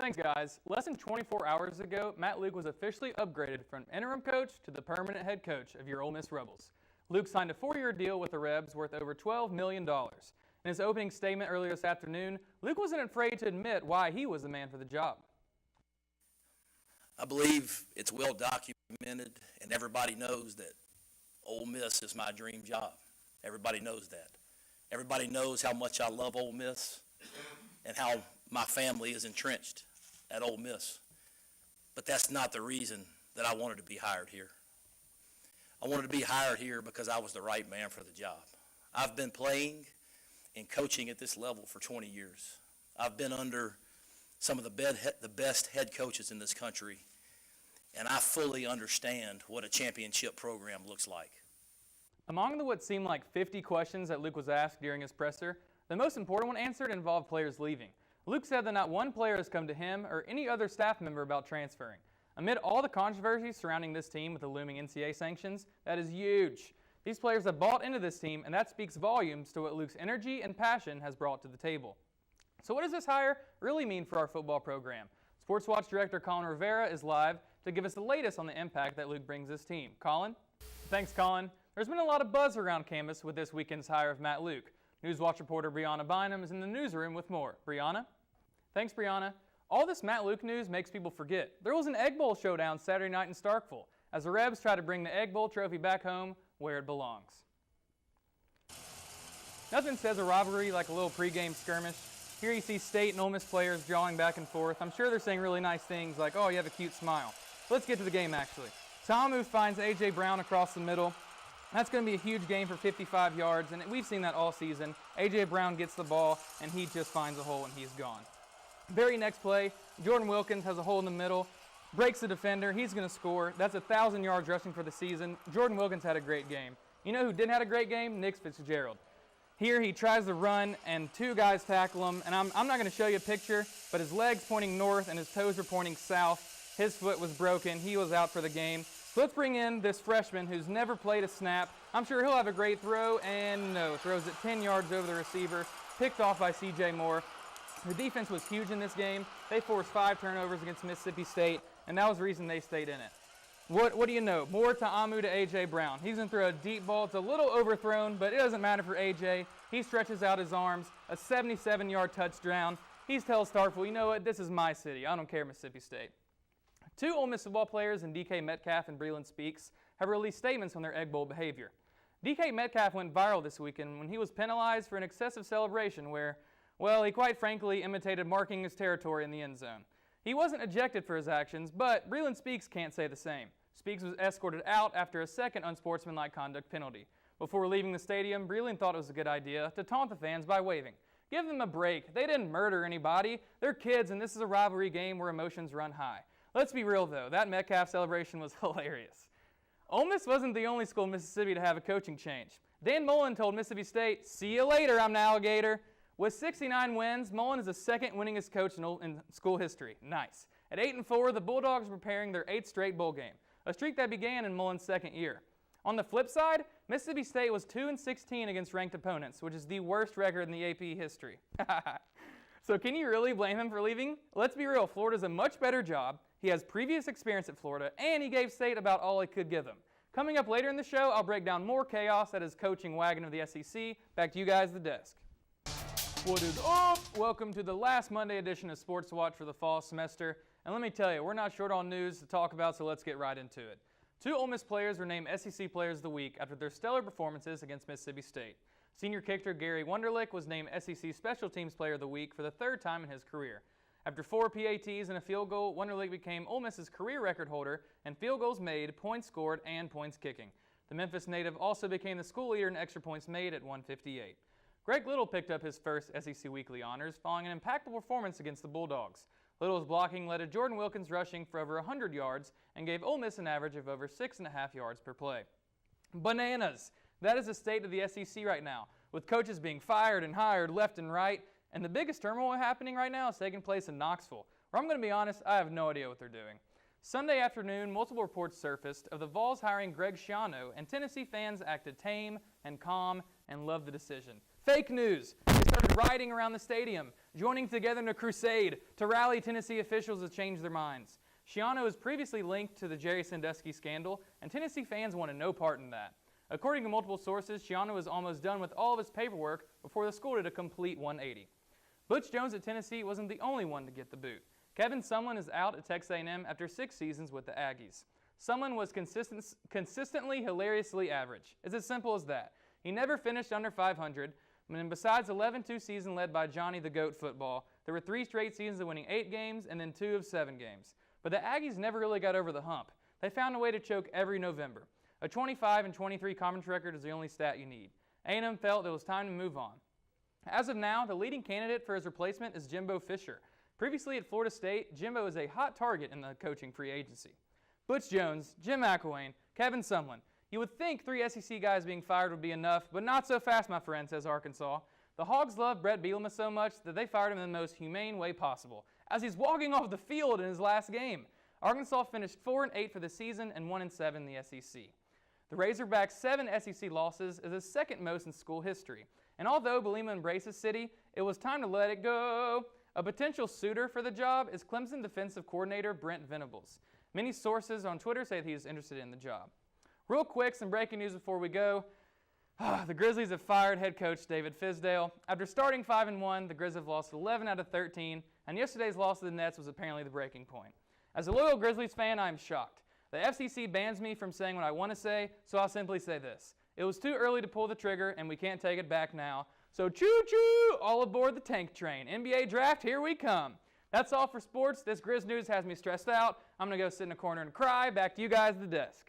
Thanks, guys. Less than 24 hours ago, Matt Luke was officially upgraded from interim coach to the permanent head coach of your Ole Miss Rebels. Luke signed a 4-year deal with the Rebs worth over $12 million. In his opening statement earlier this afternoon, Luke wasn't afraid to admit why he was the man for the job. I believe it's well documented, and everybody knows that Ole Miss is my dream job. Everybody knows that. Everybody knows how much I love Ole Miss and how my family is entrenched at Ole Miss. But that's not the reason that I wanted to be hired here. I wanted to be hired here because I was the right man for the job. I've been playing and coaching at this level for 20 years. I've been under some of the best head coaches in this country, and I fully understand what a championship program looks like. Among the what seemed like 50 questions that Luke was asked during his presser, the most important one answered involved players leaving. Luke said that not one player has come to him or any other staff member about transferring. Amid all the controversy surrounding this team with the looming NCAA sanctions, that is huge. These players have bought into this team, and that speaks volumes to what Luke's energy and passion has brought to the table. So what does this hire really mean for our football program? Sports Watch director Colin Rivera is live to give us the latest on the impact that Luke brings this team. Colin? Thanks, Colin. There's been a lot of buzz around campus with this weekend's hire of Matt Luke. NewsWatch reporter Brianna Bynum is in the newsroom with more. Brianna? Thanks, Brianna. All this Matt Luke news makes people forget. There was an Egg Bowl showdown Saturday night in Starkville as the Rebs try to bring the Egg Bowl trophy back home where it belongs. Nothing says a rivalry like a little pregame skirmish. Here you see State and Ole Miss players jawing back and forth. I'm sure they're saying really nice things like, oh, you have a cute smile. Let's get to the game, actually. Ta'amu finds A.J. Brown across the middle. That's going to be a huge game for 55 yards, and we've seen that all season. A.J. Brown gets the ball, and he just finds a hole, and he's gone. Very next play, Jordan Wilkins has a hole in the middle, breaks the defender. He's going to score. That's 1,000 yards rushing for the season. Jordan Wilkins had a great game. You know who didn't have a great game? Nick Fitzgerald. Here he tries to run, and two guys tackle him. And I'm not going to show you a picture, but his leg's pointing north, and his toes are pointing south. His foot was broken. He was out for the game. So let's bring in this freshman who's never played a snap. I'm sure he'll have a great throw, and no, throws it 10 yards over the receiver, picked off by C.J. Moore. The defense was huge in this game. They forced 5 turnovers against Mississippi State, and that was the reason they stayed in it. What do you know? More Ta'amu to A.J. Brown. He's going to throw a deep ball. It's a little overthrown, but it doesn't matter for A.J. He stretches out his arms, a 77-yard touchdown. He tells Starkville, you know what, this is my city. I don't care, Mississippi State. 2 Ole Miss football players in DK Metcalf and Breland Speaks have released statements on their Egg Bowl behavior. DK Metcalf went viral this weekend when he was penalized for an excessive celebration where, well, he quite frankly imitated marking his territory in the end zone. He wasn't ejected for his actions, but Breland Speaks can't say the same. Speaks was escorted out after a second unsportsmanlike conduct penalty. Before leaving the stadium, Breland thought it was a good idea to taunt the fans by waving. Give them a break. They didn't murder anybody. They're kids, and this is a rivalry game where emotions run high. Let's be real, though. That Metcalf celebration was hilarious. Ole Miss wasn't the only school in Mississippi to have a coaching change. Dan Mullen told Mississippi State, see you later, I'm an alligator. With 69 wins, Mullen is the second winningest coach in school history. Nice. At 8-4, the Bulldogs are preparing their 8th straight bowl game, a streak that began in Mullen's second year. On the flip side, Mississippi State was 2-16 against ranked opponents, which is the worst record in the AP history. So can you really blame him for leaving? Let's be real, Florida's a much better job. He has previous experience at Florida, and he gave State about all he could give them. Coming up later in the show, I'll break down more chaos at his coaching wagon of the SEC. Back to you guys, the desk. What is up? Welcome to the last Monday edition of Sports Watch for the fall semester. And let me tell you, we're not short on news to talk about, so let's get right into it. 2 Ole Miss players were named SEC Players of the Week after their stellar performances against Mississippi State. Senior kicker Gary Wunderlich was named SEC Special Teams Player of the Week for the 3rd time in his career. After 4 PATs and a field goal, Wunderlich became Ole Miss's career record holder in field goals made, points scored, and points kicking. The Memphis native also became the school leader in extra points made at 158. Greg Little picked up his first SEC Weekly honors following an impactful performance against the Bulldogs. Little's blocking led to Jordan Wilkins rushing for over 100 yards and gave Ole Miss an average of over 6.5 yards per play. Bananas! That is the state of the SEC right now, with coaches being fired and hired left and right, and the biggest turmoil happening right now is taking place in Knoxville, where I'm going to be honest, I have no idea what they're doing. Sunday afternoon, multiple reports surfaced of the Vols hiring Greg Schiano, and Tennessee fans acted tame and calm and loved the decision. Fake news! They started riding around the stadium, joining together in a crusade to rally Tennessee officials to change their minds. Schiano was previously linked to the Jerry Sandusky scandal, and Tennessee fans wanted no part in that. According to multiple sources, Schiano was almost done with all of his paperwork before the school did a complete 180. Butch Jones at Tennessee wasn't the only one to get the boot. Kevin Sumlin is out at Texas A&M after 6 seasons with the Aggies. Sumlin was consistently hilariously average. It's as simple as that. He never finished under 500, and besides 11-2 season led by Johnny the Goat Football, there were 3 straight seasons of winning 8 games and then 2 of 7 games. But the Aggies never really got over the hump. They found a way to choke every November. A 25-23 conference record is the only stat you need. A&M felt it was time to move on. As of now, the leading candidate for his replacement is Jimbo Fisher. Previously at Florida State, Jimbo is a hot target in the coaching free agency. Butch Jones, Jim McElwain, Kevin Sumlin. You would think 3 SEC guys being fired would be enough, but not so fast, my friend, says Arkansas. The Hogs love Brett Bielema so much that they fired him in the most humane way possible, as he's walking off the field in his last game. Arkansas finished 4-8 for the season and 1-7 in the SEC. The Razorbacks' 7 SEC losses is the second most in school history. And although Bielema embraces City, it was time to let it go. A potential suitor for the job is Clemson defensive coordinator Brent Venables. Many sources on Twitter say that he is interested in the job. Real quick, some breaking news before we go. The Grizzlies have fired head coach David Fizdale. After starting 5-1, the Grizzlies have lost 11 out of 13, and yesterday's loss to the Nets was apparently the breaking point. As a loyal Grizzlies fan, I am shocked. The FCC bans me from saying what I want to say, so I'll simply say this. It was too early to pull the trigger, and we can't take it back now. So choo-choo, all aboard the tank train. NBA draft, here we come. That's all for sports. This Grizz news has me stressed out. I'm going to go sit in a corner and cry. Back to you guys at the desk.